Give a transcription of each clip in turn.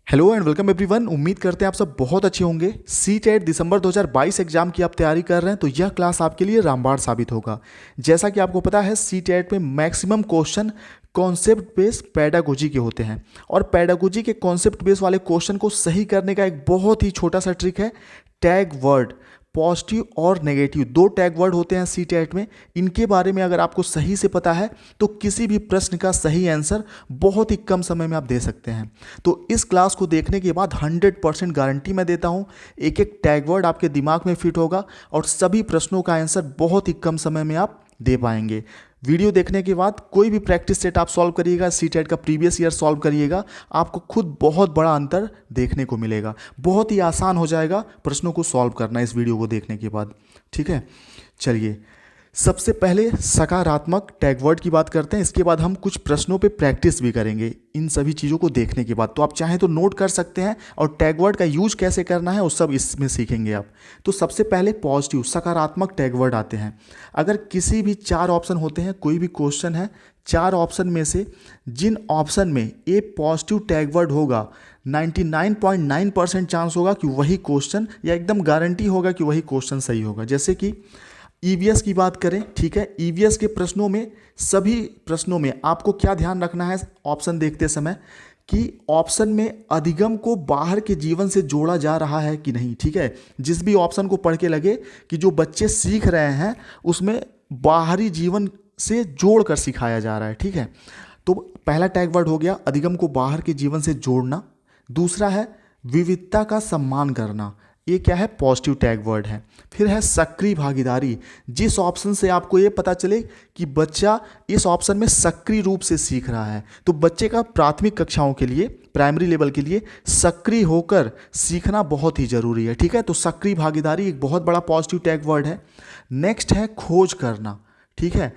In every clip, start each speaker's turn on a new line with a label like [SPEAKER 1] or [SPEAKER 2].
[SPEAKER 1] Hello and welcome everyone. उम्मीद करते हैं आप सब बहुत अच्छे होंगे। सीटेट दिसंबर 2022 एग्जाम की आप तैयारी कर रहे हैं तो यह क्लास आपके लिए रामबाण साबित होगा। जैसा कि आपको पता है सीटेट में maximum question concept base pedagogy के होते हैं और पैडागोजी के कॉन्सेप्ट बेस वाले क्वेश्चन को सही करने का एक बहुत ही छोटा सा ट्रिक है टैग वर्ड। पॉजिटिव और नेगेटिव दो टैग वर्ड होते हैं सीटेट में। इनके बारे में अगर आपको सही से पता है तो किसी भी प्रश्न का सही आंसर बहुत ही कम समय में आप दे सकते हैं। तो इस क्लास को देखने के बाद 100% गारंटी मैं देता हूं एक एक टैग वर्ड आपके दिमाग में फिट होगा और सभी प्रश्नों का आंसर बहुत ही कम समय में आप दे पाएंगे। वीडियो देखने के बाद कोई भी प्रैक्टिस सेट आप सॉल्व करिएगा, सीटेट का प्रीवियस ईयर सॉल्व करिएगा, आपको खुद बहुत बड़ा अंतर देखने को मिलेगा। बहुत ही आसान हो जाएगा प्रश्नों को सॉल्व करना इस वीडियो को देखने के बाद। ठीक है, चलिए सबसे पहले सकारात्मक टैग वर्ड की बात करते हैं। इसके बाद हम कुछ प्रश्नों पे प्रैक्टिस भी करेंगे इन सभी चीज़ों को देखने के बाद। तो आप चाहें तो नोट कर सकते हैं और टैग वर्ड का यूज कैसे करना है वो सब इसमें सीखेंगे आप। तो सबसे पहले पॉजिटिव सकारात्मक टैग वर्ड आते हैं। अगर किसी भी चार ऑप्शन होते हैं, कोई भी क्वेश्चन है, चार ऑप्शन में से जिन ऑप्शन में ए पॉजिटिव टैग वर्ड होगा 99.9% चांस होगा कि वही क्वेश्चन, या एकदम गारंटी होगा कि वही क्वेश्चन सही होगा। जैसे कि ईवीएस की बात करें, ठीक है, ईवीएस के प्रश्नों में सभी प्रश्नों में आपको क्या ध्यान रखना है ऑप्शन देखते समय कि ऑप्शन में अधिगम को बाहर के जीवन से जोड़ा जा रहा है कि नहीं। ठीक है, जिस भी ऑप्शन को पढ़ के लगे कि जो बच्चे सीख रहे हैं उसमें बाहरी जीवन से जोड़ कर सिखाया जा रहा है। ठीक है, तो पहला टैग वर्ड हो गया अधिगम को बाहर के जीवन से जोड़ना। दूसरा है विविधता का सम्मान करना, ये क्या है, पॉजिटिव टैग वर्ड है। फिर है सक्रिय भागीदारी, जिस ऑप्शन से आपको ये पता चले कि बच्चा इस ऑप्शन में सक्रिय रूप से सीख रहा है। तो बच्चे का प्राथमिक कक्षाओं के लिए, प्राइमरी लेवल के लिए सक्रिय होकर सीखना बहुत ही जरूरी है। ठीक है, तो सक्रिय भागीदारी एक बहुत बड़ा पॉजिटिव टैग वर्ड है। नेक्स्ट है खोज करना। ठीक है,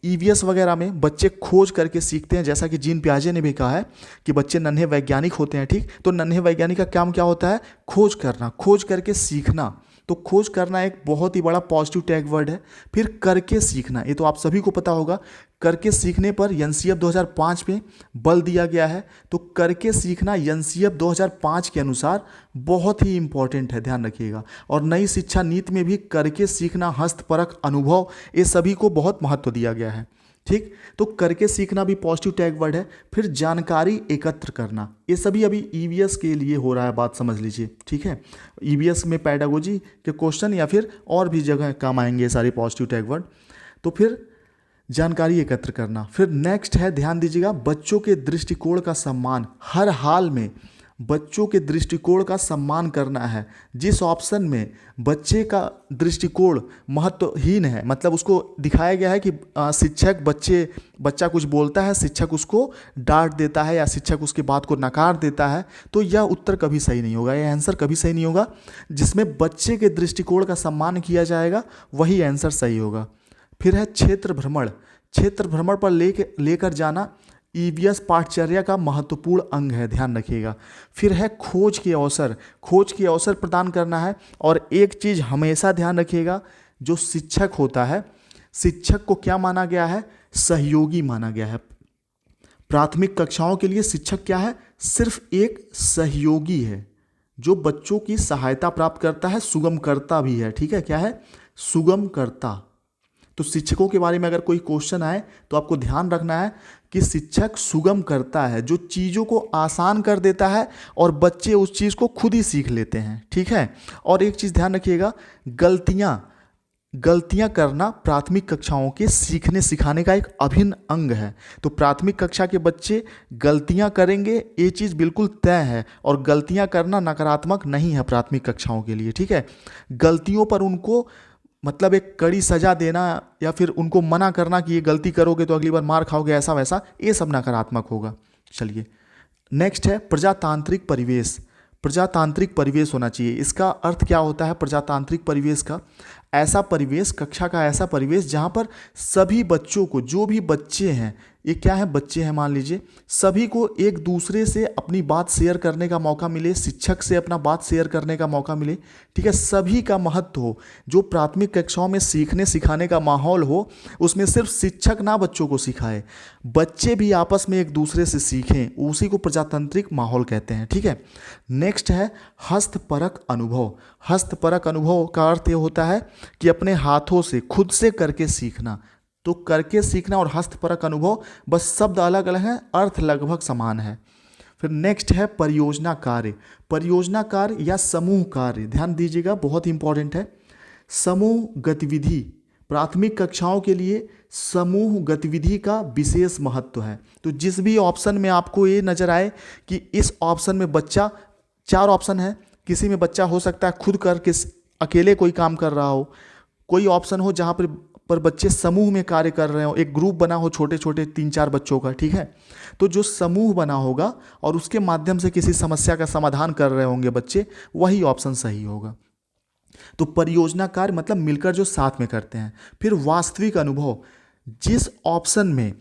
[SPEAKER 1] ईवीएस वगैरह में बच्चे खोज करके सीखते हैं, जैसा कि जीन पियाजे ने भी कहा है कि बच्चे नन्हे वैज्ञानिक होते हैं। ठीक, तो नन्हे वैज्ञानिक का काम क्या होता है, खोज करना, खोज करके सीखना। तो खोज करना एक बहुत ही बड़ा पॉजिटिव टैग वर्ड है। फिर करके सीखना, ये तो आप सभी को पता होगा, करके सीखने पर एनसीएफ 2005 में बल दिया गया है। तो करके सीखना एनसीएफ 2005 के अनुसार बहुत ही इंपॉर्टेंट है, ध्यान रखिएगा। और नई शिक्षा नीति में भी करके सीखना, हस्तपरक अनुभव, ये सभी को बहुत महत्व दिया गया है। ठीक, तो करके सीखना भी पॉजिटिव टैग वर्ड है। फिर जानकारी एकत्र करना, ये सभी अभी ईवीएस के लिए हो रहा है, बात समझ लीजिए। ठीक है, ईवीएस में पैडागोजी के क्वेश्चन या फिर और भी जगह काम आएंगे ये सारे पॉजिटिव टैग वर्ड। तो फिर जानकारी एकत्र करना। फिर नेक्स्ट है, ध्यान दीजिएगा, बच्चों के दृष्टिकोण का सम्मान, हर हाल में बच्चों के दृष्टिकोण का सम्मान करना है। जिस ऑप्शन में बच्चे का दृष्टिकोण महत्वहीन है, मतलब उसको दिखाया गया है कि बच्चा कुछ बोलता है, शिक्षक उसको डांट देता है या शिक्षक उसकी बात को नकार देता है, तो यह उत्तर कभी सही नहीं होगा, यह आंसर कभी सही नहीं होगा। जिसमें बच्चे के दृष्टिकोण का सम्मान किया जाएगा वही आंसर सही होगा। फिर है क्षेत्र भ्रमण, क्षेत्र भ्रमण पर लेकर जाना ईवीएस पाठचर्या का महत्वपूर्ण अंग है, ध्यान रखिएगा। फिर है खोज के अवसर, खोज के अवसर प्रदान करना है। और एक चीज़ हमेशा ध्यान रखिएगा, जो शिक्षक होता है, शिक्षक को क्या माना गया है, सहयोगी माना गया है। प्राथमिक कक्षाओं के लिए शिक्षक क्या है, सिर्फ एक सहयोगी है जो बच्चों की सहायता प्राप्त करता है, सुगमकर्ता भी है। ठीक है, क्या है, सुगमकर्ता। तो शिक्षकों के बारे में अगर कोई क्वेश्चन आए तो आपको ध्यान रखना है कि शिक्षक सुगम करता है, जो चीज़ों को आसान कर देता है और बच्चे उस चीज़ को खुद ही सीख लेते हैं। ठीक है, और एक चीज़ ध्यान रखिएगा, गलतियां करना प्राथमिक कक्षाओं के सीखने सिखाने का एक अभिन्न अंग है। तो प्राथमिक कक्षा के बच्चे गलतियां करेंगे, ये चीज़ बिल्कुल तय है, और गलतियां करना नकारात्मक नहीं है प्राथमिक कक्षाओं के लिए। ठीक है, गलतियों पर उनको मतलब एक कड़ी सजा देना या फिर उनको मना करना कि ये गलती करोगे तो अगली बार मार खाओगे, ऐसा वैसा, ये सब नकारात्मक होगा। चलिए नेक्स्ट है प्रजातांत्रिक परिवेश, प्रजातांत्रिक परिवेश होना चाहिए। इसका अर्थ क्या होता है प्रजातांत्रिक परिवेश का, ऐसा परिवेश, कक्षा का ऐसा परिवेश जहाँ पर सभी बच्चों को, जो भी बच्चे हैं ये क्या है, बच्चे हैं मान लीजिए, सभी को एक दूसरे से अपनी बात शेयर करने का मौका मिले, शिक्षक से अपना बात शेयर करने का मौका मिले, ठीक है, सभी का महत्व हो। जो प्राथमिक कक्षाओं में सीखने सिखाने का माहौल हो, उसमें सिर्फ शिक्षक ना बच्चों को सिखाए, बच्चे भी आपस में एक दूसरे से सीखें, उसी को प्रजातांत्रिक माहौल कहते हैं, ठीक है। नेक्स्ट है हस्तपरक अनुभव। हस्तपरक अनुभव का अर्थ ये होता है कि अपने हाथों से खुद से करके सीखना। तो करके सीखना और हस्तपरक अनुभव, बस शब्द अलग अलग हैं, अर्थ लगभग समान है। फिर नेक्स्ट है परियोजना कार्य। परियोजना कार्य या समूह कार्य, ध्यान दीजिएगा, बहुत इंपॉर्टेंट है। समूह गतिविधि, प्राथमिक कक्षाओं के लिए समूह गतिविधि का विशेष महत्व है। तो जिस भी ऑप्शन में आपको ये नजर आए कि इस ऑप्शन में बच्चा, 4 ऑप्शन है, किसी में बच्चा हो सकता है खुद करके अकेले कोई काम कर रहा हो, कोई ऑप्शन हो जहाँ पर बच्चे समूह में कार्य कर रहे हो, एक ग्रुप बना हो छोटे छोटे 3-4 बच्चों का, ठीक है। तो जो समूह बना होगा और उसके माध्यम से किसी समस्या का समाधान कर रहे होंगे बच्चे, वही ऑप्शन सही होगा। तो परियोजना कार्य मतलब मिलकर जो साथ में करते हैं। फिर वास्तविक अनुभव, जिस ऑप्शन में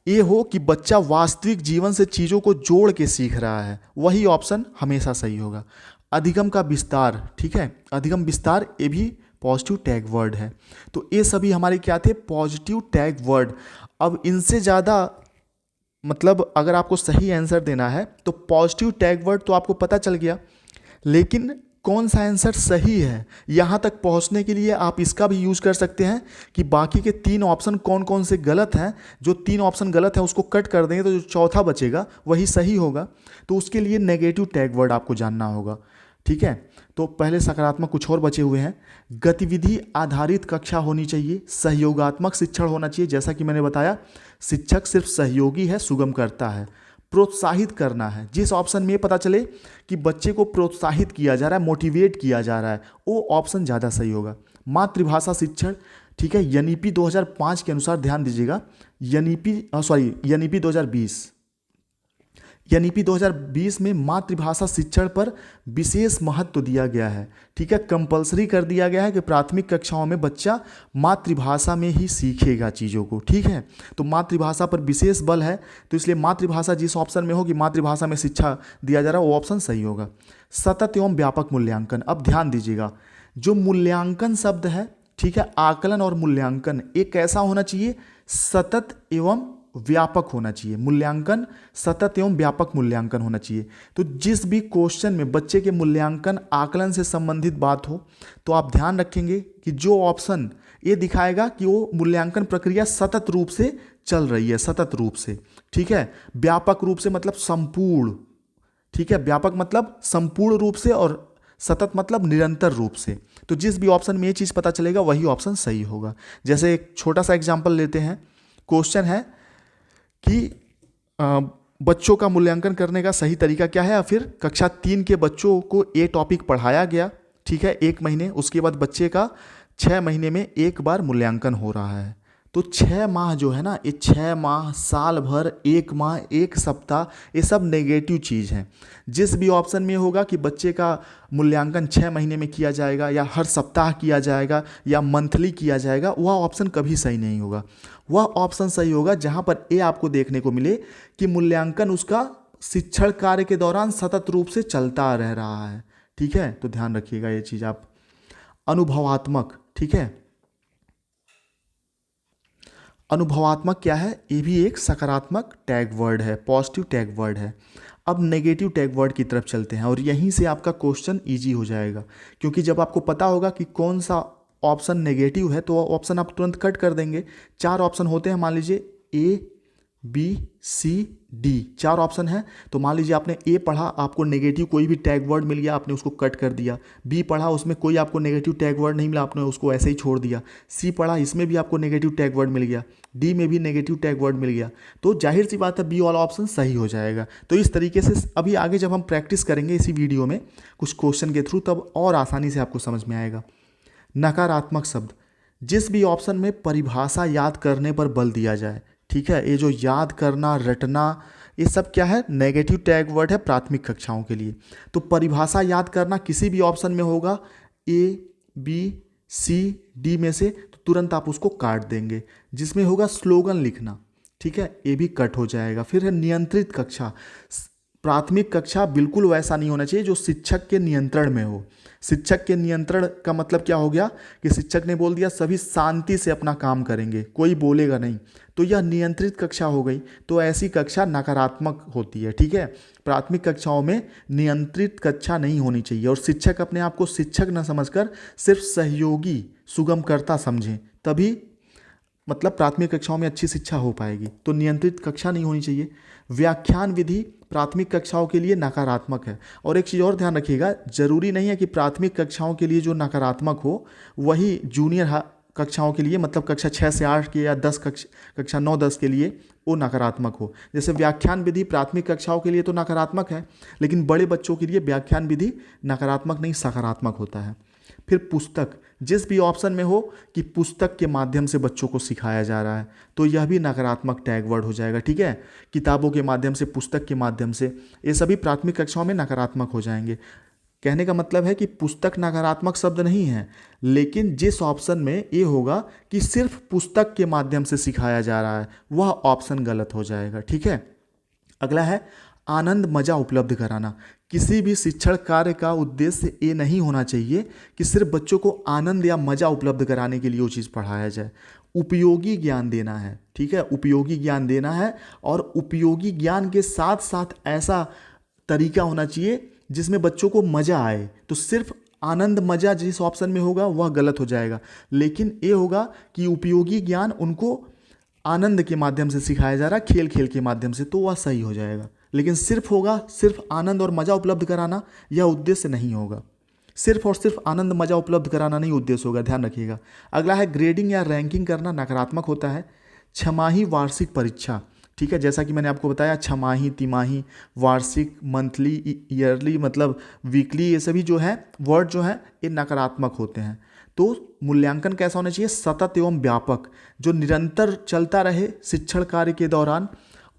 [SPEAKER 1] ये हो कि बच्चा वास्तविक जीवन से चीज़ों को जोड़ के सीख रहा है, वही ऑप्शन हमेशा सही होगा। अधिगम का विस्तार, ठीक है, अधिगम विस्तार, ये भी पॉजिटिव टैग वर्ड है। तो ये सभी हमारे क्या थे, पॉजिटिव टैग वर्ड। अब इनसे ज़्यादा मतलब अगर आपको सही आंसर देना है तो पॉजिटिव टैग वर्ड तो आपको पता चल गया, लेकिन कौन सा आंसर सही है, यहाँ तक पहुँचने के लिए आप इसका भी यूज़ कर सकते हैं कि बाकी के 3 ऑप्शन कौन कौन से गलत हैं। जो 3 ऑप्शन गलत है उसको कट कर देंगे तो जो चौथा बचेगा वही सही होगा। तो उसके लिए नेगेटिव टैग वर्ड आपको जानना होगा, ठीक है। तो पहले सकारात्मक कुछ और बचे हुए हैं। गतिविधि आधारित कक्षा होनी चाहिए, सहयोगात्मक शिक्षण होना चाहिए, जैसा कि मैंने बताया शिक्षक सिर्फ सहयोगी है, सुगम करता है। प्रोत्साहित करना है, जिस ऑप्शन में पता चले कि बच्चे को प्रोत्साहित किया जा रहा है, मोटिवेट किया जा रहा है, वो ऑप्शन ज़्यादा सही होगा। मातृभाषा शिक्षण, ठीक है, एनईपी 2005 के अनुसार, ध्यान दीजिएगा, एनईपी 2020, एनईपी 2020 में मातृभाषा शिक्षण पर विशेष महत्व दिया गया है, ठीक है। कंपलसरी कर दिया गया है कि प्राथमिक कक्षाओं में बच्चा मातृभाषा में ही सीखेगा चीज़ों को, ठीक है। तो मातृभाषा पर विशेष बल है, तो इसलिए मातृभाषा जिस ऑप्शन में हो कि मातृभाषा में शिक्षा दिया जा रहा है, वो ऑप्शन सही होगा। सतत एवं व्यापक मूल्यांकन, अब ध्यान दीजिएगा, जो मूल्यांकन शब्द है, ठीक है, आकलन और मूल्यांकन, एक कैसा होना चाहिए, सतत एवं व्यापक होना चाहिए। मूल्यांकन सतत एवं व्यापक मूल्यांकन होना चाहिए। तो जिस भी क्वेश्चन में बच्चे के मूल्यांकन आकलन से संबंधित बात हो, तो आप ध्यान रखेंगे कि जो ऑप्शन ये दिखाएगा कि वो मूल्यांकन प्रक्रिया सतत रूप से चल रही है, सतत रूप से, ठीक है। व्यापक रूप से मतलब संपूर्ण, ठीक है, व्यापक मतलब संपूर्ण रूप से और सतत मतलब निरंतर रूप से। तो जिस भी ऑप्शन में ये चीज़ पता चलेगा वही ऑप्शन सही होगा। जैसे एक छोटा सा एग्जाम्पल लेते हैं, क्वेश्चन है कि बच्चों का मूल्यांकन करने का सही तरीका क्या है, या फिर कक्षा 3 के बच्चों को ये टॉपिक पढ़ाया गया, ठीक है, 1 महीने, उसके बाद बच्चे का 6 महीने में एक बार मूल्यांकन हो रहा है। तो 6 माह जो है ना, ये 6 माह, साल भर, 1 माह, 1 सप्ताह, ये सब नेगेटिव चीज़ हैं। जिस भी ऑप्शन में होगा कि बच्चे का मूल्यांकन 6 महीने में किया जाएगा या हर सप्ताह किया जाएगा या मंथली किया जाएगा, वह ऑप्शन कभी सही नहीं होगा। वह ऑप्शन सही होगा जहाँ पर ये आपको देखने को मिले कि मूल्यांकन उसका शिक्षण कार्य के दौरान सतत रूप से चलता रह रहा है, ठीक है। तो ध्यान रखिएगा ये चीज़ आप। अनुभवात्मक, ठीक है, अनुभवात्मक क्या है, ये भी एक सकारात्मक टैग वर्ड है, पॉजिटिव टैग वर्ड है। अब नेगेटिव टैग वर्ड की तरफ चलते हैं और यहीं से आपका क्वेश्चन इजी हो जाएगा, क्योंकि जब आपको पता होगा कि कौन सा ऑप्शन नेगेटिव है तो ऑप्शन आप तुरंत कट कर देंगे। 4 ऑप्शन होते हैं, मान लीजिए ए, बी, सी, डी, 4 ऑप्शन है। तो मान लीजिए आपने ए पढ़ा, आपको नेगेटिव कोई भी टैग वर्ड मिल गया, आपने उसको कट कर दिया। बी पढ़ा, उसमें कोई आपको नेगेटिव टैग वर्ड नहीं मिला, आपने उसको ऐसे ही छोड़ दिया। सी पढ़ा, इसमें भी आपको नेगेटिव टैग वर्ड मिल गया। डी में भी नेगेटिव टैग वर्ड मिल गया। तो जाहिर सी बात है बी वाला ऑप्शन सही हो जाएगा। तो इस तरीके से अभी आगे जब हम प्रैक्टिस करेंगे इसी वीडियो में कुछ क्वेश्चन के थ्रू, तब और आसानी से आपको समझ में आएगा। नकारात्मक शब्द, जिस भी ऑप्शन में परिभाषा याद करने पर बल दिया जाए, ठीक है, ये जो याद करना, रटना, ये सब क्या है, नेगेटिव टैग वर्ड है प्राथमिक कक्षाओं के लिए। तो परिभाषा याद करना किसी भी ऑप्शन में होगा, ए, बी, सी, डी में से, तो तुरंत आप उसको काट देंगे। जिसमें होगा स्लोगन लिखना, ठीक है, ये भी कट हो जाएगा। फिर है नियंत्रित कक्षा। प्राथमिक कक्षा बिल्कुल वैसा नहीं होना चाहिए जो शिक्षक के नियंत्रण में हो। शिक्षक के नियंत्रण का मतलब क्या हो गया कि शिक्षक ने बोल दिया सभी शांति से अपना काम करेंगे, कोई बोलेगा नहीं, तो यह नियंत्रित कक्षा हो गई। तो ऐसी कक्षा नकारात्मक होती है। ठीक है, प्राथमिक कक्षाओं में नियंत्रित कक्षा नहीं होनी चाहिए और शिक्षक अपने आप को शिक्षक न समझकर सिर्फ सहयोगी सुगमकर्ता समझें, तभी मतलब प्राथमिक कक्षाओं में अच्छी शिक्षा हो पाएगी। तो नियंत्रित कक्षा नहीं होनी चाहिए। व्याख्यान विधि प्राथमिक कक्षाओं के लिए नकारात्मक है। और एक चीज़ और ध्यान रखिएगा, जरूरी नहीं है कि प्राथमिक कक्षाओं के लिए जो नकारात्मक हो वही जूनियर कक्षाओं के लिए, मतलब कक्षा 6 से 8 के या 10 कक्षा 9-10 के लिए वो नकारात्मक हो। जैसे व्याख्यान विधि प्राथमिक कक्षाओं के लिए तो नकारात्मक है, लेकिन बड़े बच्चों के लिए व्याख्यान विधि नकारात्मक नहीं सकारात्मक होता है। फिर पुस्तक, जिस भी ऑप्शन में हो कि पुस्तक के माध्यम से बच्चों को सिखाया जा रहा है, तो यह भी नकारात्मक टैग वर्ड हो जाएगा। ठीक है, किताबों के माध्यम से, पुस्तक के माध्यम से, ये सभी प्राथमिक कक्षाओं में नकारात्मक हो जाएंगे। कहने का मतलब है कि पुस्तक नकारात्मक शब्द नहीं है, लेकिन जिस ऑप्शन में ये होगा कि सिर्फ पुस्तक के माध्यम से सिखाया जा रहा है, वह ऑप्शन गलत हो जाएगा। ठीक है, अगला है आनंद मजा उपलब्ध कराना। किसी भी शिक्षण कार्य का उद्देश्य ये नहीं होना चाहिए कि सिर्फ बच्चों को आनंद या मजा उपलब्ध कराने के लिए वो चीज़ पढ़ाया जाए। उपयोगी ज्ञान देना है। ठीक है, उपयोगी ज्ञान देना है और उपयोगी ज्ञान के साथ साथ ऐसा तरीका होना चाहिए जिसमें बच्चों को मज़ा आए। तो सिर्फ आनंद मजा जिस ऑप्शन में होगा वह गलत हो जाएगा, लेकिन ये होगा कि उपयोगी ज्ञान उनको आनंद के माध्यम से सिखाया जा रहा है, खेल खेल के माध्यम से, तो वह सही हो जाएगा। लेकिन सिर्फ होगा सिर्फ आनंद और मज़ा उपलब्ध कराना, यह उद्देश्य नहीं होगा। सिर्फ और सिर्फ आनंद मज़ा उपलब्ध कराना नहीं उद्देश्य होगा, ध्यान रखिएगा। अगला है ग्रेडिंग या रैंकिंग करना नकारात्मक होता है। छमाही वार्षिक परीक्षा, ठीक है, जैसा कि मैंने आपको बताया छमाही, तिमाही, वार्षिक, मंथली, ईयरली, मतलब वीकली, ये सभी जो है वर्ड जो है ये नकारात्मक होते हैं। तो मूल्यांकन कैसा होना चाहिए? सतत एवं व्यापक, जो निरंतर चलता रहे शिक्षण कार्य के दौरान,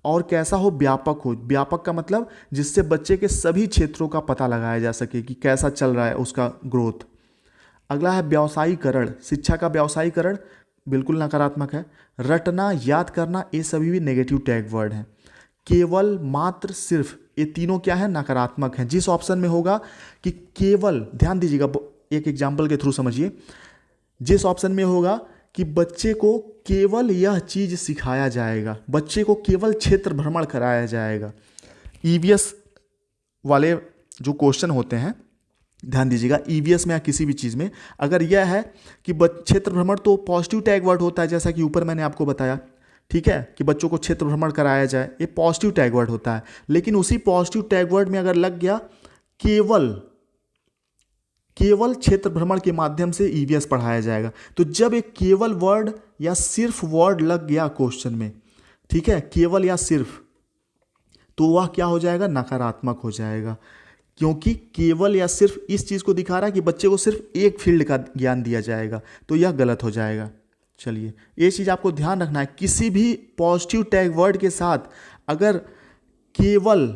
[SPEAKER 1] और कैसा हो? व्यापक हो। व्यापक का मतलब जिससे बच्चे के सभी क्षेत्रों का पता लगाया जा सके कि कैसा चल रहा है उसका ग्रोथ। अगला है व्यावसायीकरण। शिक्षा का व्यावसायीकरण बिल्कुल नकारात्मक है। रटना, याद करना, ये सभी भी नेगेटिव टैग वर्ड हैं। केवल, मात्र, सिर्फ, ये तीनों क्या है? नकारात्मक हैं। जिस ऑप्शन में होगा कि केवल, ध्यान दीजिएगा, एक एग्जाम्पल के थ्रू समझिए, जिस ऑप्शन में होगा कि बच्चे को केवल यह चीज़ सिखाया जाएगा, बच्चे को केवल क्षेत्र भ्रमण कराया जाएगा, ईवीएस वाले जो क्वेश्चन होते हैं, ध्यान दीजिएगा, ईवीएस में या किसी भी चीज़ में अगर यह है कि क्षेत्र भ्रमण, तो पॉजिटिव टैग वर्ड होता है, जैसा कि ऊपर मैंने आपको बताया, ठीक है, कि बच्चों को क्षेत्र भ्रमण कराया जाए, ये पॉजिटिव टैग वर्ड होता है। लेकिन उसी पॉजिटिव टैग वर्ड में अगर लग गया केवल, केवल क्षेत्र भ्रमण के माध्यम से ईवीएस पढ़ाया जाएगा, तो जब एक केवल वर्ड या सिर्फ वर्ड लग गया क्वेश्चन में, ठीक है, केवल या सिर्फ, तो वह क्या हो जाएगा? नकारात्मक हो जाएगा, क्योंकि केवल या सिर्फ इस चीज़ को दिखा रहा है कि बच्चे को सिर्फ एक फील्ड का ज्ञान दिया जाएगा, तो यह गलत हो जाएगा। चलिए, ये चीज़ आपको ध्यान रखना है, किसी भी पॉजिटिव टैग वर्ड के साथ अगर केवल,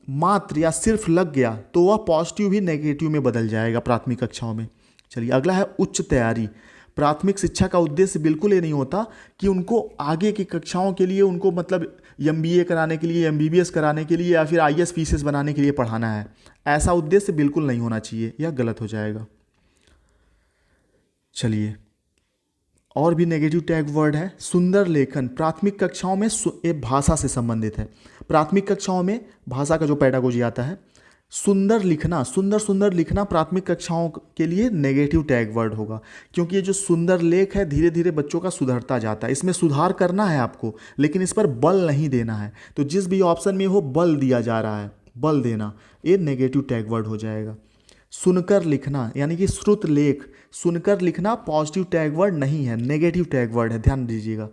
[SPEAKER 1] मात्र या सिर्फ लग गया तो वह पॉजिटिव ही नेगेटिव में बदल जाएगा प्राथमिक कक्षाओं में। चलिए, अगला है उच्च तैयारी। प्राथमिक शिक्षा का उद्देश्य बिल्कुल ये नहीं होता कि उनको आगे की कक्षाओं के लिए, उनको मतलब एमबीए कराने के लिए, एमबीबीएस कराने के लिए या फिर आईएएस पीसीएस बनाने के लिए पढ़ाना है, ऐसा उद्देश्य बिल्कुल नहीं होना चाहिए, यह गलत हो जाएगा। चलिए, और भी नेगेटिव टैग वर्ड है सुंदर लेखन। प्राथमिक कक्षाओं में ये भाषा से संबंधित है। प्राथमिक कक्षाओं में भाषा का जो पेडागोजी आता है, सुंदर लिखना, सुंदर सुंदर लिखना प्राथमिक कक्षाओं के लिए नेगेटिव टैग वर्ड होगा, क्योंकि ये जो सुंदर लेख है धीरे धीरे बच्चों का सुधरता जाता है, इसमें सुधार करना है आपको, लेकिन इस पर बल नहीं देना है। तो जिस भी ऑप्शन में हो बल दिया जा रहा है, बल देना, ये नेगेटिव टैग वर्ड हो जाएगा। सुनकर लिखना, यानी कि श्रुत लेख, सुनकर लिखना पॉजिटिव टैग वर्ड नहीं है, नेगेटिव टैग वर्ड है, ध्यान दीजिएगा।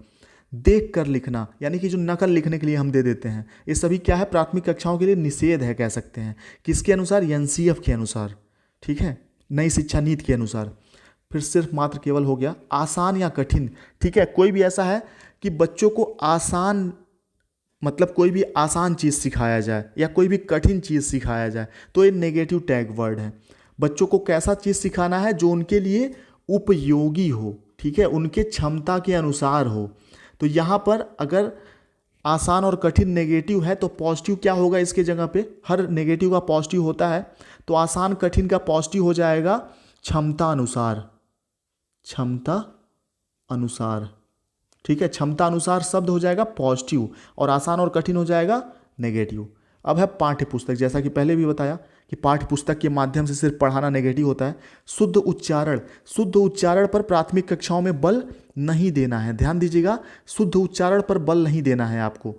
[SPEAKER 1] देख कर लिखना, यानी कि जो नकल लिखने के लिए हम दे देते हैं, ये सभी क्या है? प्राथमिक कक्षाओं के लिए निषेध है, कह सकते हैं। किसके अनुसार? एनसीएफ के अनुसार, ठीक है, नई शिक्षा नीति के अनुसार। फिर सिर्फ, मात्र, केवल हो गया। आसान या कठिन, ठीक है, कोई भी ऐसा है कि बच्चों को आसान, मतलब कोई भी आसान चीज़ सिखाया जाए या कोई भी कठिन चीज़ सिखाया जाए, तो ये नेगेटिव टैग वर्ड है। बच्चों को कैसा चीज़ सिखाना है? जो उनके लिए उपयोगी हो, ठीक है, उनके क्षमता के अनुसार हो। तो यहाँ पर अगर आसान और कठिन नेगेटिव है तो पॉजिटिव क्या होगा इसके जगह पे, हर नेगेटिव का पॉजिटिव होता है, तो आसान कठिन का पॉजिटिव हो जाएगा क्षमता अनुसार, क्षमता अनुसार, ठीक है। क्षमता अनुसार शब्द हो जाएगा पॉजिटिव और आसान और कठिन हो जाएगा नेगेटिव। अब है पाठ्य पुस्तक, जैसा कि पहले भी बताया कि पाठ्य पुस्तक के माध्यम से सिर्फ पढ़ाना नेगेटिव होता है। शुद्ध उच्चारण, शुद्ध उच्चारण पर प्राथमिक कक्षाओं में बल नहीं देना है, ध्यान दीजिएगा, शुद्ध उच्चारण पर बल नहीं देना है आपको।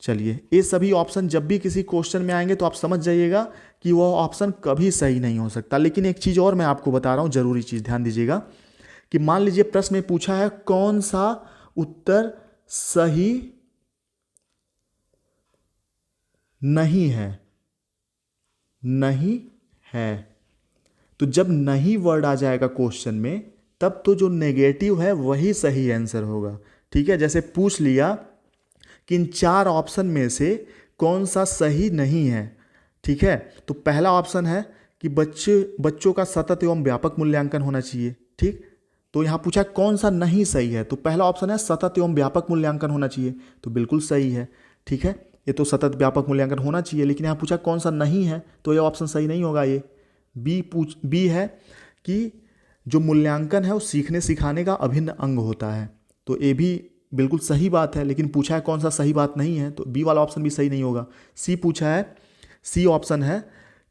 [SPEAKER 1] चलिए, ये सभी ऑप्शन जब भी किसी क्वेश्चन में आएंगे तो आप समझ जाइएगा कि वह ऑप्शन कभी सही नहीं हो सकता। लेकिन एक चीज़ और मैं आपको बता रहा हूँ, जरूरी चीज़, ध्यान दीजिएगा कि मान लीजिए प्रश्न में पूछा है कौन सा उत्तर सही नहीं है, नहीं है, तो जब नहीं वर्ड आ जाएगा क्वेश्चन में तब तो जो नेगेटिव है वही सही आंसर होगा, ठीक है। जैसे पूछ लिया कि इन 4 ऑप्शन में से कौन सा सही नहीं है, ठीक है, तो पहला ऑप्शन है कि बच्चों का सतत एवं व्यापक मूल्यांकन होना चाहिए, ठीक। तो यहाँ पूछा कौन सा नहीं सही है, तो पहला ऑप्शन है सतत एवं व्यापक मूल्यांकन होना चाहिए, तो बिल्कुल सही है, ठीक है, ये तो सतत व्यापक मूल्यांकन होना चाहिए। लेकिन यहाँ पूछा कौन सा नहीं है, तो ये ऑप्शन सही नहीं होगा। ये बी है कि जो मूल्यांकन है वो सीखने सिखाने का अभिन्न अंग होता है, तो ये भी बिल्कुल सही बात है। लेकिन पूछा है कौन सा सही बात नहीं है, तो बी वाला ऑप्शन भी सही नहीं होगा। सी पूछा है, सी ऑप्शन है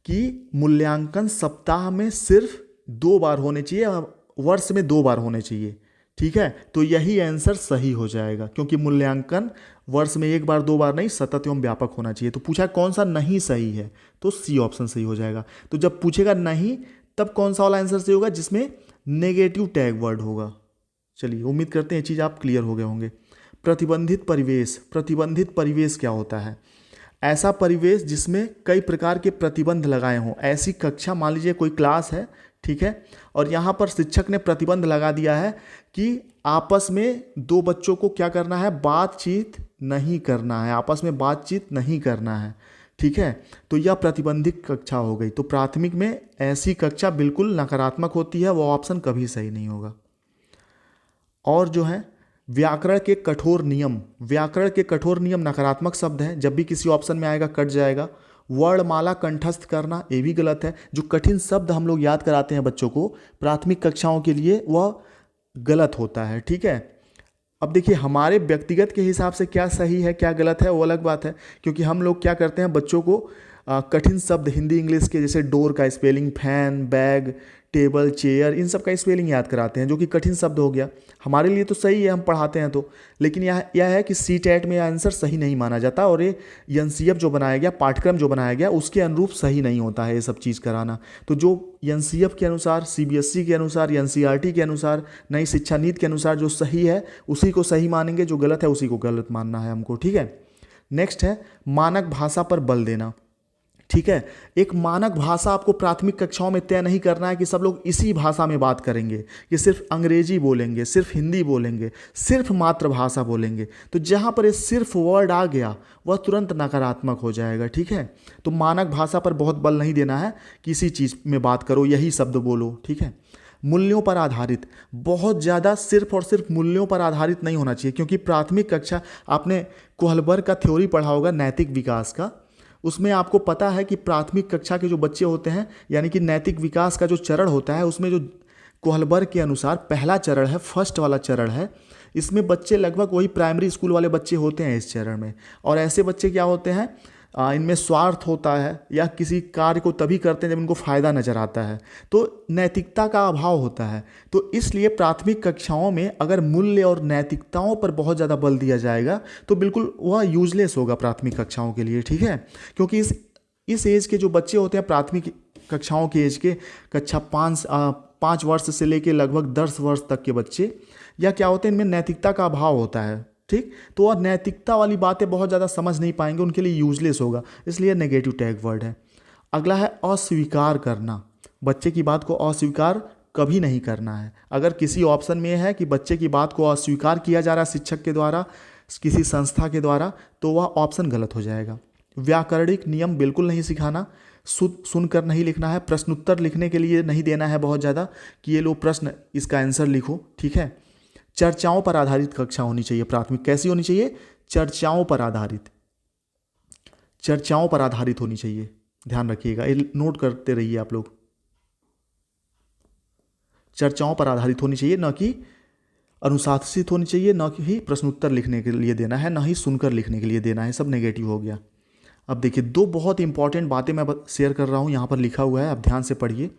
[SPEAKER 1] कि मूल्यांकन सप्ताह में सिर्फ 2 बार होने चाहिए, वर्ष में 2 बार होने चाहिए, ठीक है, तो यही आंसर सही हो जाएगा, क्योंकि मूल्यांकन वर्ष में 1 बार 2 बार नहीं, सतत एवं व्यापक होना चाहिए। तो पूछा कौन सा नहीं सही है, तो सी ऑप्शन सही हो जाएगा। तो जब पूछेगा नहीं तब कौन सा वाला आंसर सही होगा, जिसमें नेगेटिव टैग वर्ड होगा। चलिए, उम्मीद करते हैं ये चीज़ आप क्लियर हो गए होंगे। प्रतिबंधित परिवेश, प्रतिबंधित परिवेश क्या होता है? ऐसा परिवेश जिसमें कई प्रकार के प्रतिबंध लगाए हों, ऐसी कक्षा, मान लीजिए कोई क्लास है, ठीक है, और यहाँ पर शिक्षक ने प्रतिबंध लगा दिया है कि आपस में 2 बच्चों को क्या करना है, बातचीत नहीं करना है, आपस में बातचीत नहीं करना है, ठीक है, तो यह प्रतिबंधित कक्षा हो गई। तो प्राथमिक में ऐसी कक्षा बिल्कुल नकारात्मक होती है, वो ऑप्शन कभी सही नहीं होगा। और जो है व्याकरण के कठोर नियम, व्याकरण के कठोर नियम नकारात्मक शब्द है, जब भी किसी ऑप्शन में आएगा कट जाएगा। वर्णमाला कंठस्थ करना, ये भी गलत है। जो कठिन शब्द हम लोग याद कराते हैं बच्चों को प्राथमिक कक्षाओं के लिए, वह गलत होता है, ठीक है। अब देखिए, हमारे व्यक्तिगत के हिसाब से क्या सही है क्या गलत है वो अलग बात है, क्योंकि हम लोग क्या करते हैं, बच्चों को कठिन शब्द हिंदी इंग्लिश के, जैसे डोर का spelling, fan, bag, table, chair, इन सब का स्पेलिंग याद कराते हैं, जो कि कठिन शब्द हो गया। हमारे लिए तो सही है, हम पढ़ाते हैं तो, लेकिन यह है कि CTET में आंसर सही नहीं माना जाता, और ये NCF जो बनाया गया, पाठ्यक्रम जो बनाया गया, उसके अनुरूप सही नहीं होता है ये सब चीज़ कराना। तो जो NCF के अनुसार, CBSE के अनुसार, NCERT के अनुसार, नई शिक्षा नीति के अनुसार जो सही है उसी को सही मानेंगे, जो गलत है उसी को गलत मानना है हमको, ठीक है। नेक्स्ट है मानक भाषा पर बल देना, ठीक है। एक मानक भाषा आपको प्राथमिक कक्षाओं में तय नहीं करना है कि सब लोग इसी भाषा में बात करेंगे, कि सिर्फ अंग्रेजी बोलेंगे, सिर्फ हिंदी बोलेंगे, सिर्फ मातृभाषा बोलेंगे। तो जहाँ पर ये सिर्फ वर्ड आ गया वह तुरंत नकारात्मक हो जाएगा, ठीक है। तो मानक भाषा पर बहुत बल नहीं देना है, किसी चीज़ में बात करो यही शब्द बोलो, ठीक है। मूल्यों पर आधारित, बहुत ज़्यादा सिर्फ और सिर्फ मूल्यों पर आधारित नहीं होना चाहिए, क्योंकि प्राथमिक कक्षा, आपने कोहलबर्ग का थ्योरी पढ़ा होगा नैतिक विकास का, उसमें आपको पता है कि प्राथमिक कक्षा के जो बच्चे होते हैं, यानी कि नैतिक विकास का जो चरण होता है, उसमें जो कोहलबर्ग के अनुसार पहला चरण है, फर्स्ट वाला चरण है, इसमें बच्चे लगभग वही प्राइमरी स्कूल वाले बच्चे होते हैं इस चरण में। और ऐसे बच्चे क्या होते हैं, इनमें स्वार्थ होता है, या किसी कार्य को तभी करते हैं जब इनको फ़ायदा नज़र आता है, तो नैतिकता का अभाव होता है। तो इसलिए प्राथमिक कक्षाओं में अगर मूल्य और नैतिकताओं पर बहुत ज़्यादा बल दिया जाएगा तो बिल्कुल वह यूजलेस होगा प्राथमिक कक्षाओं के लिए, ठीक है। क्योंकि इस एज के जो बच्चे होते हैं, प्राथमिक कक्षाओं के एज के, कक्षा 5 वर्ष से लेकर लगभग 10 वर्ष तक के बच्चे, या क्या होते हैं, इनमें नैतिकता का अभाव होता है, ठीक। तो वह नैतिकता वाली बातें बहुत ज़्यादा समझ नहीं पाएंगे, उनके लिए यूजलेस होगा, इसलिए नेगेटिव टैग वर्ड है। अगला है अस्वीकार करना, बच्चे की बात को अस्वीकार कभी नहीं करना है। अगर किसी ऑप्शन में है कि बच्चे की बात को अस्वीकार किया जा रहा है शिक्षक के द्वारा, किसी संस्था के द्वारा, तो वह ऑप्शन गलत हो जाएगा। व्याकरणिक नियम बिल्कुल नहीं सिखाना, सुनकर नहीं लिखना है, प्रश्नोत्तर लिखने के लिए नहीं देना है बहुत ज़्यादा कि ये लो प्रश्न, इसका आंसर लिखो, ठीक है। चर्चाओं पर आधारित कक्षा होनी चाहिए प्राथमिक, कैसी होनी चाहिए, चर्चाओं पर आधारित, चर्चाओं पर आधारित होनी चाहिए, ध्यान रखिएगा, ये नोट करते रहिए आप लोग। चर्चाओं पर आधारित होनी चाहिए, न कि अनुशासित होनी चाहिए, न कि प्रश्नोत्तर लिखने के लिए देना है, न ही सुनकर लिखने के लिए देना है, सब नेगेटिव हो गया। अब देखिए दो बहुत इंपॉर्टेंट बातें मैं शेयर कर रहा हूँ, यहाँ पर लिखा हुआ है, आप ध्यान से पढ़िए।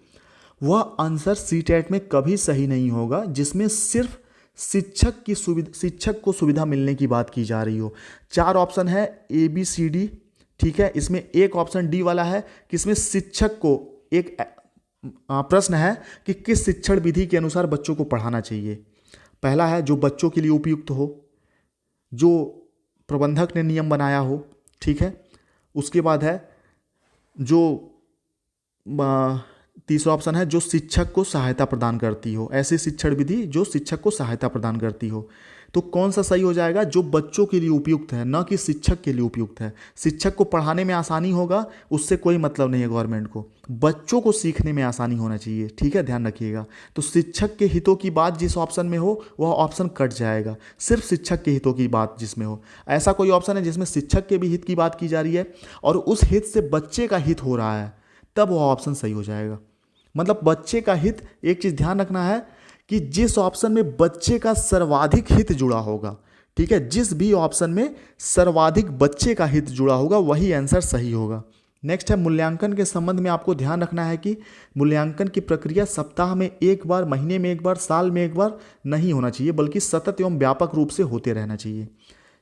[SPEAKER 1] वह आंसर सीटेट में कभी सही नहीं होगा जिसमें सिर्फ शिक्षक को सुविधा मिलने की बात की जा रही हो। 4 ऑप्शन है ABCD, ठीक है। इसमें एक ऑप्शन डी वाला है कि इसमें शिक्षक को एक प्रश्न है कि किस शिक्षण विधि के अनुसार बच्चों को पढ़ाना चाहिए। पहला है जो बच्चों के लिए उपयुक्त हो, जो प्रबंधक ने नियम बनाया हो, ठीक है। उसके बाद है जो तीसरा ऑप्शन है जो शिक्षक को सहायता प्रदान करती हो, ऐसी शिक्षण विधि जो शिक्षक को सहायता प्रदान करती हो। तो कौन सा सही हो जाएगा? जो बच्चों के लिए उपयुक्त है, न कि शिक्षक के लिए उपयुक्त है। शिक्षक को पढ़ाने में आसानी होगा, उससे कोई मतलब नहीं है गवर्नमेंट को, बच्चों को सीखने में आसानी होना चाहिए, ठीक है, ध्यान रखिएगा। तो शिक्षक के हितों की बात जिस ऑप्शन में हो वह ऑप्शन कट जाएगा, सिर्फ शिक्षक के हितों की बात जिसमें हो। ऐसा कोई ऑप्शन है जिसमें शिक्षक के भी हित की बात की जा रही है और उस हित से बच्चे का हित हो रहा है, तब वह ऑप्शन सही हो जाएगा। मतलब बच्चे का हित, एक चीज़ ध्यान रखना है कि जिस ऑप्शन में बच्चे का सर्वाधिक हित जुड़ा होगा, ठीक है, जिस भी ऑप्शन में सर्वाधिक बच्चे का हित जुड़ा होगा वही आंसर सही होगा। नेक्स्ट है मूल्यांकन के संबंध में आपको ध्यान रखना है कि मूल्यांकन की प्रक्रिया सप्ताह में एक बार, महीने में एक बार, साल में एक बार नहीं होना चाहिए, बल्कि सतत एवं व्यापक रूप से होते रहना चाहिए।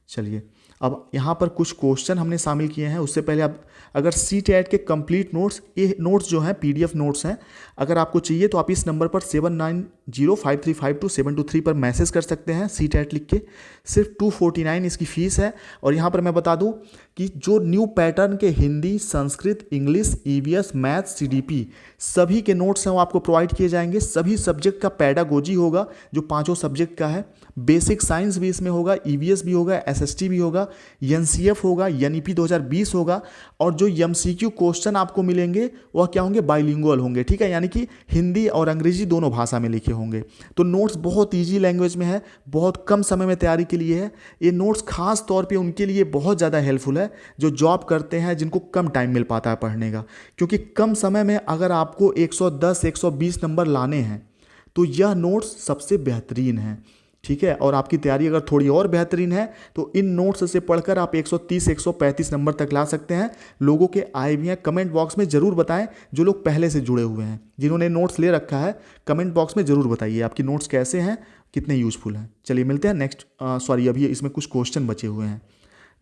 [SPEAKER 1] चलिए अब यहाँ पर कुछ क्वेश्चन हमने शामिल किए हैं। उससे पहले आप अगर CTET के कंप्लीट नोट्स, ये नोट्स जो हैं PDF नोट्स हैं, अगर आपको चाहिए तो आप इस नंबर पर 7905352723 पर मैसेज कर सकते हैं CTET लिख के। सिर्फ 249 इसकी फ़ीस है। और यहाँ पर मैं बता दूँ कि जो न्यू पैटर्न के Hindi, Sanskrit, English, EVS, maths, CDP सभी के नोट्स हैं वो आपको प्रोवाइड किए जाएंगे। सभी सब्जेक्ट का पैडागोजी होगा जो 5 सब्जेक्ट का है। बेसिक साइंस भी इसमें होगा, EVS भी होगा, SST भी होगा, NCF होगा, NEP 2020 होगा। और जो MCQ क्वेश्चन आपको मिलेंगे वह क्या होंगे? बाइलिंगुअल होंगे, ठीक है, यानी कि हिंदी और अंग्रेजी दोनों भाषा में लिखे होंगे। तो नोट्स बहुत ईजी लैंग्वेज में है, बहुत कम समय में तैयारी के लिए है। ये नोट्स खास तौर पे उनके लिए बहुत ज़्यादा हेल्पफुल है जो जॉब करते हैं, जिनको कम टाइम मिल पाता है पढ़ने का। क्योंकि कम समय में अगर आपको 110 120 नंबर लाने हैं तो यह नोट्स सबसे बेहतरीन है, ठीक है। और आपकी तैयारी अगर थोड़ी और बेहतरीन है तो इन नोट्स से पढ़कर आप 130 135 नंबर तक ला सकते हैं। लोगों के आए भी हैं, कमेंट बॉक्स में ज़रूर बताएं। जो लोग पहले से जुड़े हुए हैं, जिन्होंने नोट्स ले रखा है, कमेंट बॉक्स में ज़रूर बताइए आपकी नोट्स कैसे हैं, कितने यूजफुल हैं। चलिए मिलते हैं नेक्स्ट, अभी इसमें कुछ क्वेश्चन बचे हुए हैं।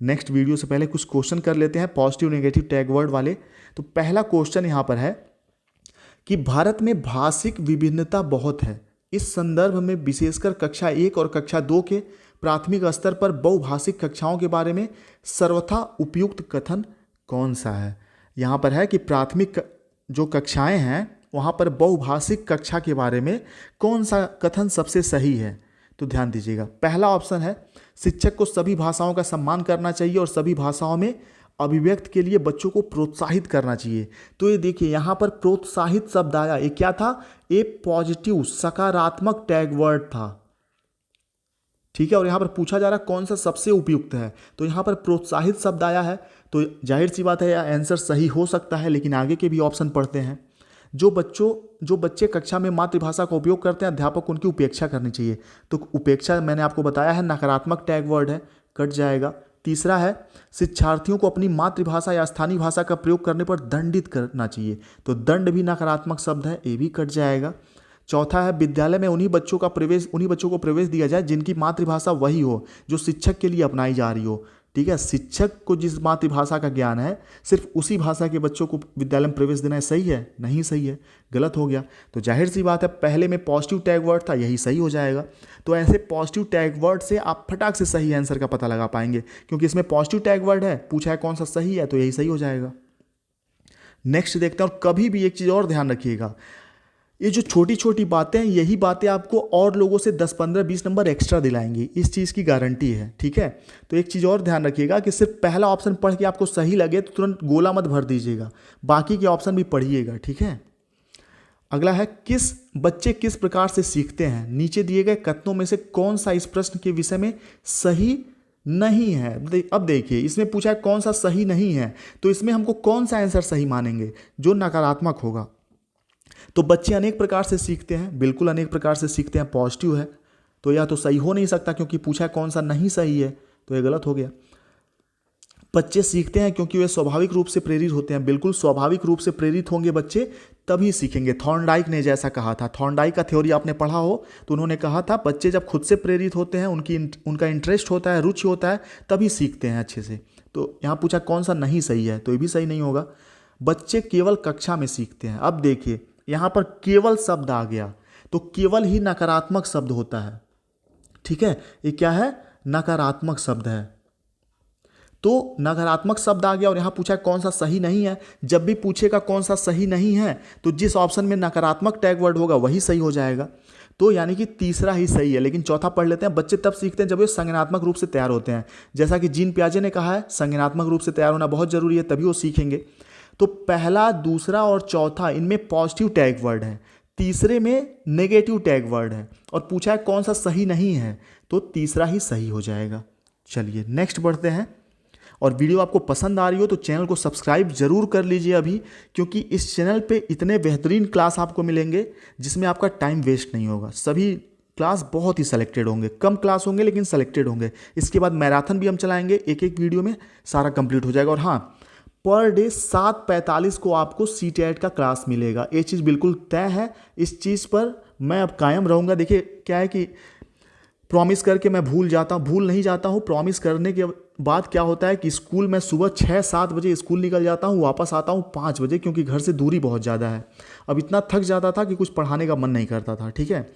[SPEAKER 1] नेक्स्ट वीडियो से पहले कुछ क्वेश्चन कर लेते हैं पॉजिटिव नेगेटिव टैग वर्ड वाले। तो पहला क्वेश्चन यहाँ पर है कि भारत में भाषिक विभिन्नता बहुत है। इस संदर्भ में विशेषकर कक्षा 1 और कक्षा 2 के प्राथमिक स्तर पर बहुभाषिक कक्षाओं के बारे में सर्वथा उपयुक्त कथन कौन सा है? यहाँ पर है कि प्राथमिक जो कक्षाएं हैं वहाँ पर बहुभाषिक कक्षा के बारे में कौन सा कथन सबसे सही है? तो ध्यान दीजिएगा, पहला ऑप्शन है शिक्षक को सभी भाषाओं का सम्मान करना चाहिए और सभी भाषाओं में अभिव्यक्ति के लिए बच्चों को प्रोत्साहित करना चाहिए। तो ये देखिए यहाँ पर प्रोत्साहित शब्द आया, ये क्या था? ये पॉजिटिव सकारात्मक टैग वर्ड था, ठीक है। और यहाँ पर पूछा जा रहा है कौन सा सबसे उपयुक्त है, तो यहाँ पर प्रोत्साहित शब्द आया है, तो जाहिर सी बात है यह आंसर सही हो सकता है। लेकिन आगे के भी ऑप्शन पढ़ते हैं। जो बच्चे कक्षा में मातृभाषा का उपयोग करते हैं, अध्यापक उनकी उपेक्षा करनी चाहिए। तो उपेक्षा मैंने आपको बताया है नकारात्मक टैग वर्ड है, कट जाएगा। तीसरा है शिक्षार्थियों को अपनी मातृभाषा या स्थानीय भाषा का प्रयोग करने पर दंडित करना चाहिए, तो दंड भी नकारात्मक शब्द है, ये भी कट जाएगा। चौथा है विद्यालय में उन्हीं बच्चों को प्रवेश दिया जाए जिनकी मातृभाषा वही हो जो शिक्षक के लिए अपनाई जा रही हो, ठीक है। शिक्षक को जिस मातृभाषा का ज्ञान है सिर्फ उसी भाषा के बच्चों को विद्यालय में प्रवेश देना है, सही है? नहीं सही है, गलत हो गया। तो जाहिर सी बात है पहले में पॉजिटिव टैग वर्ड था, यही सही हो जाएगा। तो ऐसे पॉजिटिव टैग वर्ड से आप फटाक से सही आंसर का पता लगा पाएंगे, क्योंकि इसमें पॉजिटिव टैग वर्ड है, पूछा है कौन सा सही है, तो यही सही हो जाएगा। नेक्स्ट देखते हैं। और कभी भी एक चीज़ और ध्यान रखिएगा, ये जो छोटी छोटी बातें हैं, यही बातें आपको और लोगों से 10 15 20 नंबर एक्स्ट्रा दिलाएंगी, इस चीज़ की गारंटी है, ठीक है। तो एक चीज़ और ध्यान रखिएगा कि सिर्फ पहला ऑप्शन पढ़ के आपको सही लगे तो तुरंत गोला मत भर दीजिएगा, बाकी के ऑप्शन भी पढ़िएगा, ठीक है। अगला है बच्चे किस प्रकार से सीखते हैं? नीचे दिए गए कथनों में से कौन सा इस प्रश्न के विषय में सही नहीं है। अब देखिए इसमें पूछा है कौन सा सही नहीं है, तो इसमें हमको कौन सा आंसर सही मानेंगे, जो नकारात्मक होगा। तो बच्चे अनेक प्रकार से सीखते हैं, बिल्कुल अनेक प्रकार से सीखते हैं, पॉजिटिव है तो यह तो सही हो नहीं सकता, क्योंकि पूछा है कौन सा नहीं सही है, तो यह गलत हो गया। बच्चे सीखते हैं क्योंकि वे स्वाभाविक रूप से प्रेरित होते हैं, बिल्कुल स्वाभाविक रूप से प्रेरित होंगे बच्चे तभी सीखेंगे। थॉर्नडाइक ने जैसा कहा था, थॉर्नडाइक का थ्योरी आपने पढ़ा हो तो उन्होंने कहा था बच्चे जब खुद से प्रेरित होते हैं, उनका इंटरेस्ट होता है, रुचि होता है, तभी सीखते हैं अच्छे से। तो यहाँ पूछा कौन सा नहीं सही है, तो ये भी सही नहीं होगा। बच्चे केवल कक्षा में सीखते हैं। अब देखिए यहाँ पर केवल शब्द आ गया, तो केवल ही नकारात्मक शब्द होता है, ठीक है, ये क्या है, नकारात्मक शब्द है। तो नकारात्मक शब्द आ गया और यहाँ पूछा कौन सा सही नहीं है। जब भी पूछेगा कौन सा सही नहीं है तो जिस ऑप्शन में नकारात्मक टैग वर्ड होगा वही सही हो जाएगा, तो यानी कि तीसरा ही सही है। लेकिन चौथा पढ़ लेते हैं। बच्चे तब सीखते हैं जब वे संज्ञानात्मक रूप से तैयार होते हैं, जैसा कि जीन पियाजे ने कहा है संज्ञानात्मक रूप से तैयार होना बहुत जरूरी है, तभी वो सीखेंगे। तो पहला, दूसरा और चौथा इनमें पॉजिटिव टैग वर्ड है, तीसरे में नेगेटिव टैग वर्ड है, और पूछा है कौन सा सही नहीं है, तो तीसरा ही सही हो जाएगा। चलिए नेक्स्ट बढ़ते हैं। और वीडियो आपको पसंद आ रही हो तो चैनल को सब्सक्राइब जरूर कर लीजिए अभी, क्योंकि इस चैनल पे इतने बेहतरीन क्लास आपको मिलेंगे जिसमें आपका टाइम वेस्ट नहीं होगा। सभी क्लास बहुत ही सेलेक्टेड होंगे, कम क्लास होंगे लेकिन सेलेक्टेड होंगे। इसके बाद मैराथन भी हम चलाएंगे, एक एक वीडियो में सारा कंप्लीट हो जाएगा। और हाँ, पर डे 7:45 को आपको CTET का क्लास मिलेगा, ये चीज़ बिल्कुल तय है। इस चीज़ पर मैं अब कायम रहूँगा। देखिए क्या है कि प्रॉमिस करके मैं भूल नहीं जाता हूँ। प्रॉमिस करने के बाद क्या होता है कि स्कूल में सुबह 6-7 बजे स्कूल निकल जाता हूँ, वापस आता हूँ 5 बजे, क्योंकि घर से दूरी बहुत ज़्यादा है। अब इतना थक जाता था कि कुछ पढ़ाने का मन नहीं करता था, ठीक है।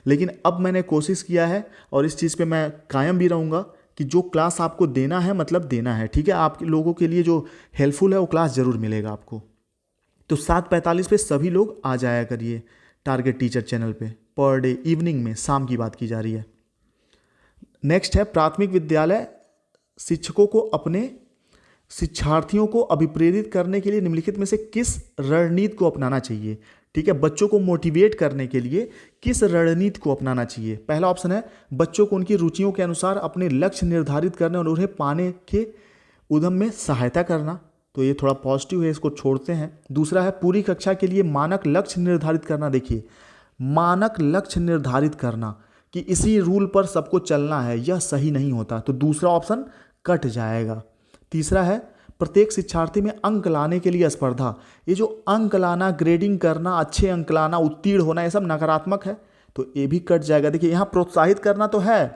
[SPEAKER 1] लेकिन अब मैंने कोशिश किया है और इस चीज़ पे मैं कायम भी रहूँगा कि जो क्लास आपको देना है मतलब देना है, ठीक है। आप लोगों के लिए जो हेल्पफुल है वो क्लास ज़रूर मिलेगा आपको। तो 7:45 पे सभी लोग आ जाया करिए टारगेट टीचर चैनल पे, पर डे इवनिंग में, शाम की बात की जा रही है। नेक्स्ट है प्राथमिक विद्यालय शिक्षकों को अपने शिक्षार्थियों को अभिप्रेरित करने के लिए निम्नलिखित में से किस रणनीति को अपनाना चाहिए, ठीक है। बच्चों को मोटिवेट करने के लिए किस रणनीति को अपनाना चाहिए। पहला ऑप्शन है बच्चों को उनकी रुचियों के अनुसार अपने लक्ष्य निर्धारित करने और उन्हें पाने के उद्यम में सहायता करना, तो ये थोड़ा पॉजिटिव है, इसको छोड़ते हैं। दूसरा है पूरी कक्षा के लिए मानक लक्ष्य निर्धारित करना। देखिए मानक लक्ष्य निर्धारित करना कि इसी रूल पर सबको चलना है, यह सही नहीं होता, तो दूसरा ऑप्शन कट जाएगा। तीसरा है प्रत्येक शिक्षार्थी में अंक लाने के लिए स्पर्धा। ये जो अंक लाना, ग्रेडिंग करना, अच्छे अंक लाना, उत्तीर्ण होना, ये सब नकारात्मक है, तो ये भी कट जाएगा। देखिए यहाँ प्रोत्साहित करना तो है,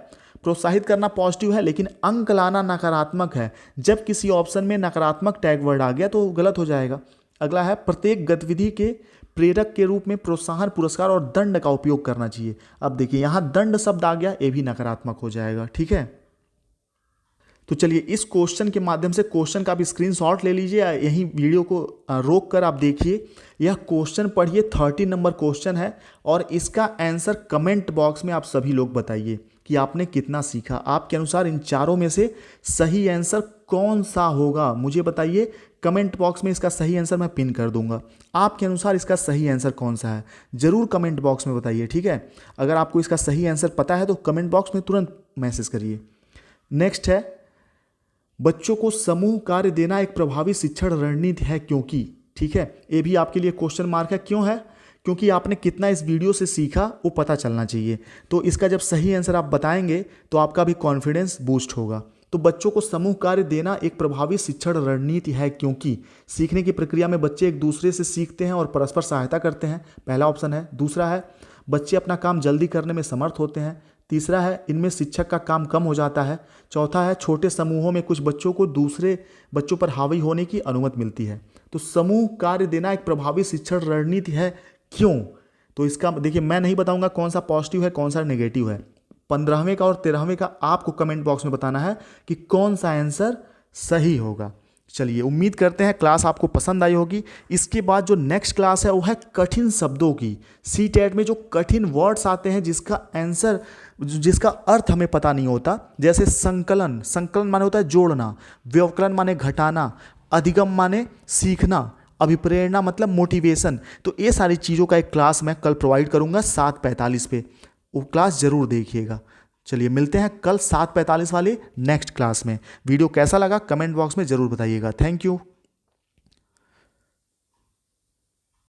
[SPEAKER 1] प्रोत्साहित करना पॉजिटिव है, लेकिन अंक लाना नकारात्मक है। जब किसी ऑप्शन में नकारात्मक टैग वर्ड आ गया तो गलत हो जाएगा। अगला है प्रत्येक गतिविधि के प्रेरक के रूप में प्रोत्साहन, पुरस्कार और दंड का उपयोग करना चाहिए। अब देखिए यहाँ दंड शब्द आ गया, ये भी नकारात्मक हो जाएगा, ठीक है। तो चलिए इस क्वेश्चन के माध्यम से, क्वेश्चन का आप स्क्रीनशॉट ले लीजिए, यहीं वीडियो को रोक कर आप देखिए, यह क्वेश्चन पढ़िए। 30 नंबर क्वेश्चन है और इसका आंसर कमेंट बॉक्स में आप सभी लोग बताइए कि आपने कितना सीखा। आपके अनुसार इन चारों में से सही आंसर कौन सा होगा, मुझे बताइए कमेंट बॉक्स में। इसका सही आंसर मैं पिन कर दूंगा। आपके अनुसार इसका सही आंसर कौन सा है, जरूर कमेंट बॉक्स में बताइए, ठीक है। अगर आपको इसका सही आंसर पता है तो कमेंट बॉक्स में तुरंत मैसेज करिए। नेक्स्ट है बच्चों को समूह कार्य देना एक प्रभावी शिक्षण रणनीति है क्योंकि, ठीक है। ये भी आपके लिए क्वेश्चन मार्क है। क्यों है? क्योंकि आपने कितना इस वीडियो से सीखा वो पता चलना चाहिए। तो इसका जब सही आंसर आप बताएंगे तो आपका भी कॉन्फिडेंस बूस्ट होगा। तो बच्चों को समूह कार्य देना एक प्रभावी शिक्षण रणनीति है क्योंकि सीखने की प्रक्रिया में बच्चे एक दूसरे से सीखते हैं और परस्पर सहायता करते हैं, पहला ऑप्शन है। दूसरा है बच्चे अपना काम जल्दी करने में समर्थ होते हैं। तीसरा है इनमें शिक्षक का काम कम हो जाता है। चौथा है छोटे समूहों में कुछ बच्चों को दूसरे बच्चों पर हावी होने की अनुमति मिलती है। तो समूह कार्य देना एक प्रभावी शिक्षण रणनीति है क्यों? तो इसका देखिए मैं नहीं बताऊंगा कौन सा पॉजिटिव है कौन सा नेगेटिव है। 15वें का और 13वें का आपको कमेंट बॉक्स में बताना है कि कौन सा आंसर सही होगा। चलिए उम्मीद करते हैं क्लास आपको पसंद आई होगी। इसके बाद जो नेक्स्ट क्लास है वो है कठिन शब्दों की। CTET में जो कठिन वर्ड्स आते हैं जिसका आंसर, जिसका अर्थ हमें पता नहीं होता, जैसे संकलन, संकलन माने होता है जोड़ना, व्यवकलन माने घटाना, अधिगम माने सीखना, अभिप्रेरणा मतलब मोटिवेशन। तो ये सारी चीज़ों का एक क्लास मैं कल प्रोवाइड करूंगा 7:45 पे, वो क्लास ज़रूर देखिएगा। चलिए मिलते हैं कल 7:45 वाले नेक्स्ट क्लास में। वीडियो कैसा लगा कमेंट बॉक्स में ज़रूर बताइएगा। Thank you.